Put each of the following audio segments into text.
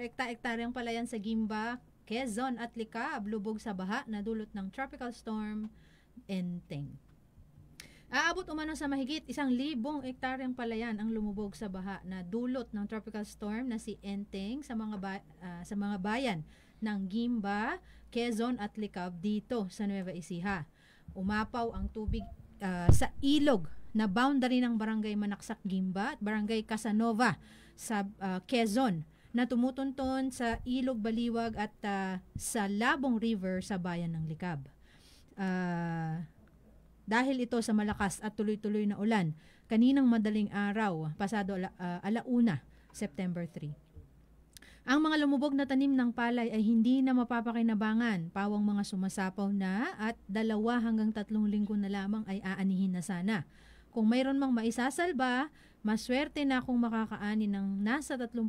ekta-ektaryang palayan sa Gimba, Quezon at Licab lubog sa baha na dulot ng tropical storm Enteng. Aabot umano sa mahigit 1,000 ektaryang palayan ang lumubog sa baha na dulot ng tropical storm na si Enteng sa mga bayan ng Gimba, Quezon at Licab dito sa Nueva Ecija. Umapaw ang tubig sa ilog na boundary ng Barangay Manaksak Gimba at Barangay Casanova sa Quezon na tumutunton sa Ilog Baliwag at sa Labong River sa bayan ng Licab. Dahil ito sa malakas at tuloy-tuloy na ulan, kaninang madaling araw, pasado alauna, September 3. Ang mga lumubog na tanim ng palay ay hindi na mapapakinabangan, pawang mga sumasapaw na at 2 hanggang 3 linggo na lamang ay aanihin na sana. Kung mayroon mang maisasalba, maswerte na kung makakaani ng nasa 30%,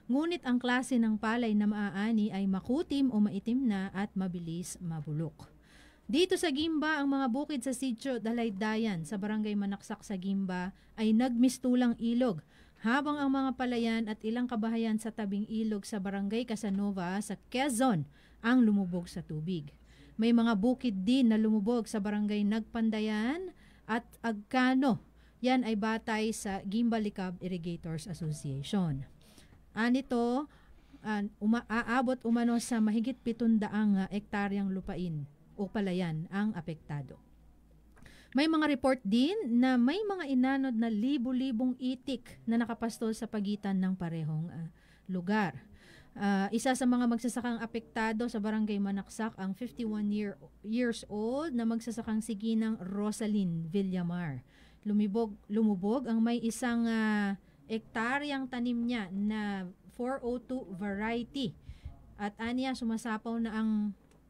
ngunit ang klase ng palay na maaani ay makutim o maitim na at mabilis mabulok. Dito sa Gimba, ang mga bukid sa Sitio Dalaydayan sa Barangay Manaksak sa Gimba ay nagmistulang ilog, habang ang mga palayan at ilang kabahayan sa tabing ilog sa Barangay Casanova sa Quezon ang lumubog sa tubig. May mga bukid din na lumubog sa Barangay Nagpandayan at Agkano. Yan ay batay sa Gimba Licab Irrigators Association. Anito, aabot umano sa mahigit 700 ektaryang lupain o palayan ang apektado. May mga report din na may mga inanod na libu-libong itik na nakapastol sa pagitan ng parehong lugar. Isa sa mga magsasakang apektado sa Barangay Manaksak ang 51 years old na magsasakang siginang Rosalyn Villamar. Lumubog ang may isang ektaryang tanim niya na 402 variety at aniya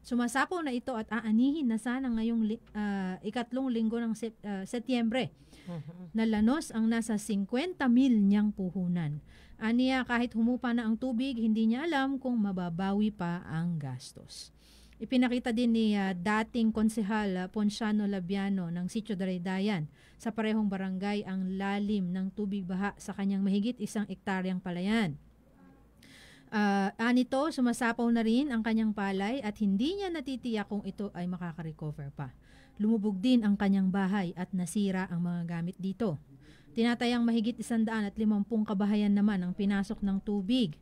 sumasapaw na ito at aanihin na sana ngayong ikatlong linggo ng Setyembre. Nalanos ang nasa 50 mil niyang puhunan. Aniya kahit humupa na ang tubig, hindi niya alam kung mababawi pa ang gastos. Ipinakita din ni dating konsehal Ponciano Labiano ng Sitio Dalaydayan sa parehong barangay ang lalim ng tubig baha sa kanyang mahigit 1 ektaryang palayan. Anito, sumasapaw na rin ang kanyang palay at hindi niya natitiyak kung ito ay makaka-recover pa. Lumubog din ang kanyang bahay at nasira ang mga gamit dito. Tinatayang mahigit 150 kabahayan naman ang pinasok ng tubig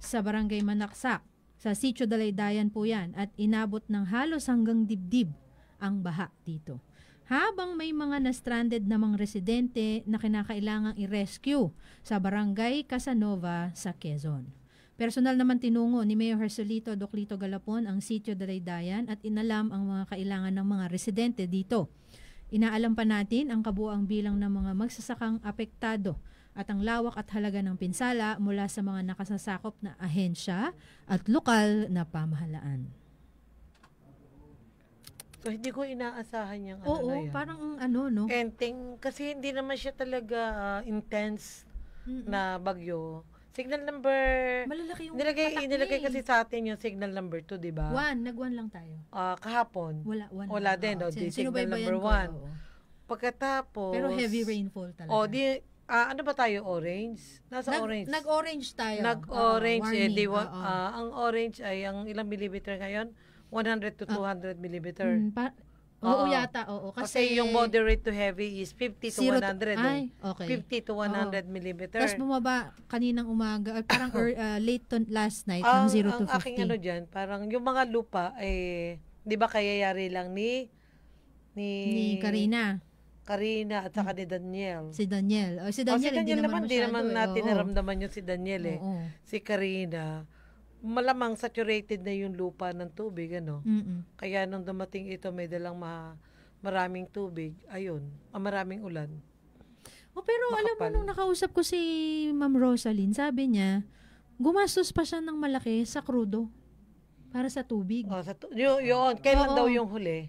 sa Barangay Manaksak. Sa Sitio Dalaydayan po yan at inabot ng halos hanggang dibdib ang baha dito. Habang may mga na-stranded namang residente na kinakailangang i-rescue sa Barangay Casanova sa Quezon. Personal naman tinungo ni Mayor Hersolito Doclito Galapon ang Sitio Dalaydayan at inalam ang mga kailangan ng mga residente dito. Inaalam pa natin ang kabuuang bilang ng mga magsasakang apektado at ang lawak at halaga ng pinsala mula sa mga nakasasakop na ahensya at lokal na pamahalaan. So, hindi ko inaasahan yung Oo, na yan. parang no? Enteng, kasi hindi naman siya talaga intense na bagyo. Signal number... Malalaki yung nilagay kasi sa atin yung signal number 2, di ba? Nag-1 lang tayo. Kahapon. Wala din, di signal number 1. Pagkatapos... Pero heavy rainfall talaga. Ano ba tayo, orange? Orange. Nag-orange tayo. Nag-orange. Ang orange ay, ang ilang millimeter ngayon? 100 to 200 millimeter. Yata. Kasi yung moderate to heavy is 50 to 100. Okay. 50 to 100 millimeter. Tapos bumaba kaninang umaga, parang late last night, ng 0 to 50. Ang aking dyan, parang yung mga lupa, di ba kayayari lang ni Karina at saka ni Daniel. Si Daniel. Si Daniel naman, hindi naman natin naramdaman yung si Daniel Si Karina, malamang saturated na yung lupa ng tubig, Kaya nung dumating ito, may dalang maraming tubig. Ayun, maraming ulan. Pero alam mo, nung nakausap ko si Ma'am Rosalyn, sabi niya, gumastos pa siya ng malaki sa krudo para sa tubig. Yun. Kailan daw yung huli?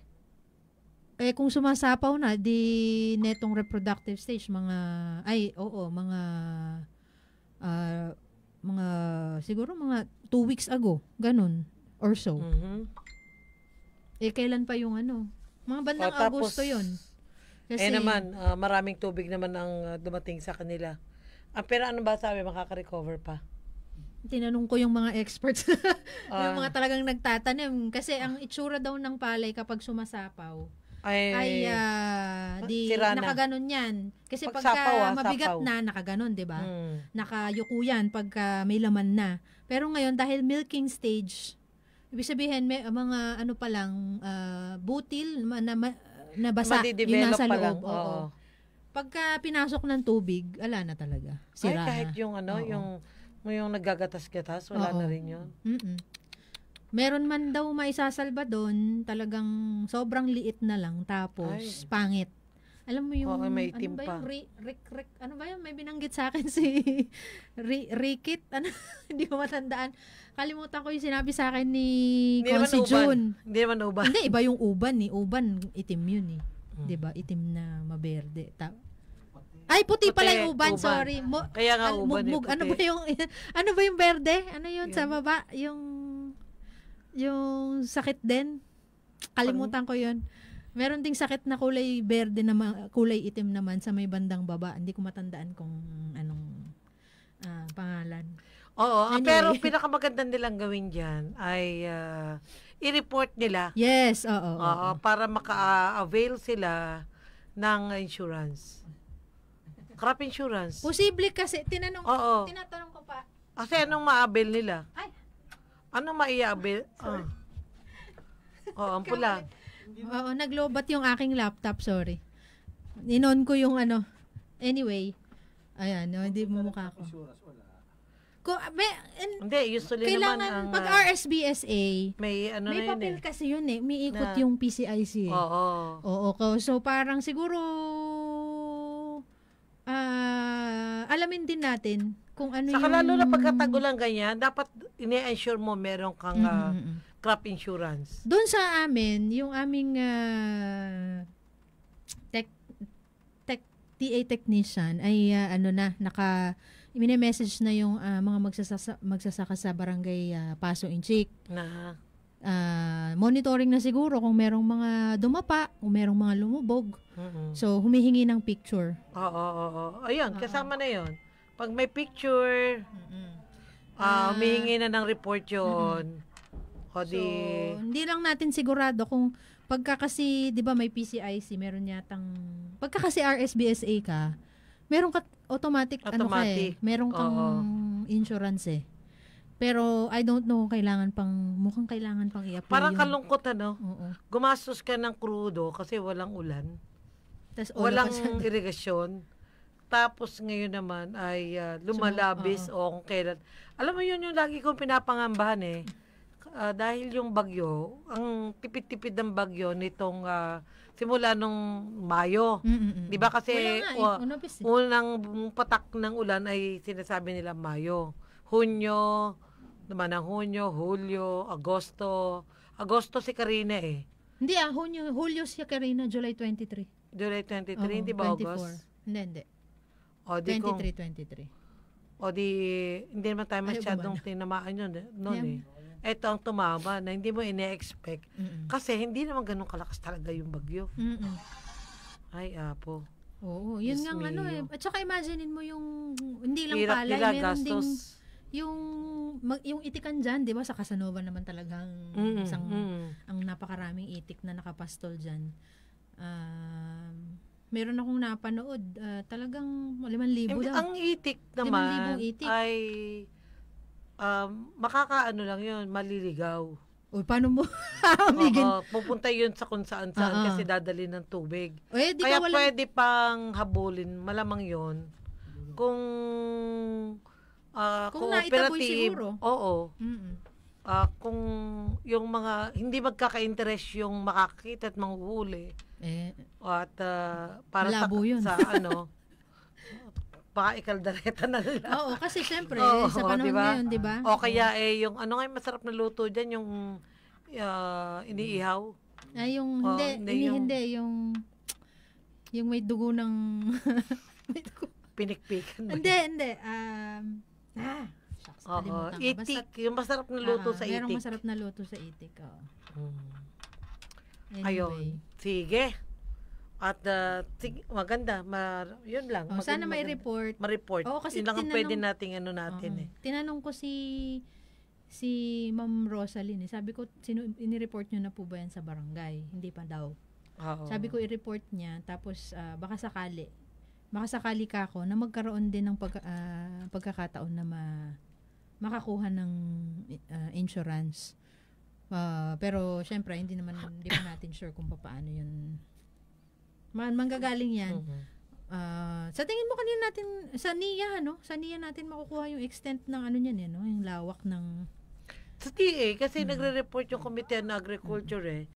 Kung sumasapaw na, di netong reproductive stage, siguro mga 2 weeks ago, ganun, or so. Kailan pa yung mga bandang Agosto yun. Kasi, naman, maraming tubig naman ang dumating sa kanila. Pero ano ba sabi, makaka-recover pa? tinanong ko yung mga experts, yung mga talagang nagtatanim. Kasi ang itsura daw ng palay kapag sumasapaw, ay nakaganon yan. Kasi pagka mabigat na, nakaganon, di ba? Nakayuko yan pagka may laman na. Pero ngayon, dahil milking stage, ibig sabihin, may mga ano pa lang, butil na basa yung nasa loob. Oo. Pagka pinasok ng tubig, ala na talaga. Sira kahit na. Yung ano, yung naggagatas-gatas, wala na rin yun. Meron man daw maisasalba doon, talagang sobrang liit na lang, tapos pangit. Alam mo yung, may itim ano ba pa. yung, ano ba yun? May binanggit sa akin si Rikit. Ano? Hindi ko matandaan. Kalimutan ko yung sinabi sa akin ni Consi June. Hindi naman uban. Hindi, iba yung uban eh. Uban, itim yun eh. Diba? Itim na maberde. Ay, puti pala yung uban. Sorry. Kaya nga uban puti. Ano ba yung berde? Ano yun sa baba? Yung sakit din. Kalimutan ko yun. Meron ding sakit na kulay berde na kulay itim naman sa may bandang baba. Hindi ko matandaan kung anong pangalan. Oo, anyway. Pero pinakamaganda nilang gawin diyan ay i-report nila. Yes, oo. Para maka-avail sila ng insurance. Crop insurance. Posible kasi tinatanong ko pa. Kasi anong ma-avail nila? Ay. Anong ma-i-avail? Ang pula. Oo, naglobat yung aking laptop, sorry. Inon ko yung ano. Anyway, ayan, hindi mo mukha ko. Hindi, usually kailangan, naman ang pag RSBSA, may papel kasi yun eh. May ikot yung PCIC eh. Oo. So parang siguro alamin din natin kung ano Saka lalo na pagkatagulan ganyan, dapat ini-ensure mo meron kang crop insurance. Doon sa amin, yung aming TA technician ay message na yung mga magsasaka sa barangay Paso Inchik. Monitoring na siguro kung merong mga dumapa, kung merong mga lumubog. So, humihingi ng picture. Oo. Ayun, kasama na yon. Pag may picture, humihingi na ng report yun. So, hindi lang natin sigurado kung pagka kasi, di ba may PCIC, meron yatang, pagka kasi RSBSA ka, meron ka automatic. Meron kang insurance eh. Pero I don't know mukhang kailangan pang i-apply. Parang kalungkot Gumastos ka ng krudo kasi walang ulan. Walang irigasyon. Tapos ngayon naman ay lumalabis o kung kailan. Alam mo yun yung lagi kong pinapangambahan eh. Dahil yung bagyo, ang tipid-tipid ng bagyo nitong simula nung Mayo. Di ba kasi unang patak ng ulan ay sinasabi nila Mayo. Hunyo, naman ang Hunyo, Hulyo, Agosto. Agosto si Karina eh. Hindi Hulyo si Karina, July 23. July 23, hindi ba 24. August? Hindi. 23. Hindi naman tayo masyadong tinamaan yun noon eh. Ito ang tumama na hindi mo ine-expect. Kasi hindi naman ganun kalakas talaga yung bagyo. Ay, apo. Oo, yun nga eh. At saka imaginein mo yung, hindi lang palay, meron ding yung itikan dyan, di ba? Sa Casanova naman talagang ang napakaraming itik na nakapastol dyan. Meron akong napanood, talagang 5,000 daw. Ang itik naman 5,000 itik. ay makakaano lang yun, maliligaw. Uy, paano mo? Pupunta yun sa kung saan kasi dadali ng tubig. Kaya pwede pang habulin, malamang yun. Kung naitaboy siguro. Oo. Kung yung mga hindi magkaka-interest yung makakita at manghuhuli. At para sa ikaldareta na nila. Oo, kasi syempre sa panahon ngayon, di ba? O kaya yung ano nga masarap na luto diyan yung iniihaw. Hindi yung may dugo ng pinikpikan. Hindi. Itik, yung masarap na luto sa itik. Merong masarap na luto sa itik. Anyway. Ayun. Sige. At maganda, yun lang. Sana may report. Ma-report. Kasi yun lang ang pwede nating natin Tinanong ko si Ma'am Rosaline, sabi ko, ini-report nyo na po ba yan sa barangay? Hindi pa daw. Sabi ko, i-report niya, tapos baka sakali ka ako na magkaroon din ng pagkakataon na makakuha ng insurance. Pero syempre, hindi pa natin sure kung paano yun. Manggagaling yan. Sa tingin mo kanina natin, sa NIA natin makukuha yung extent ng niyan, yung lawak ng... Sa TA, kasi nagre-report yung Committee on Agriculture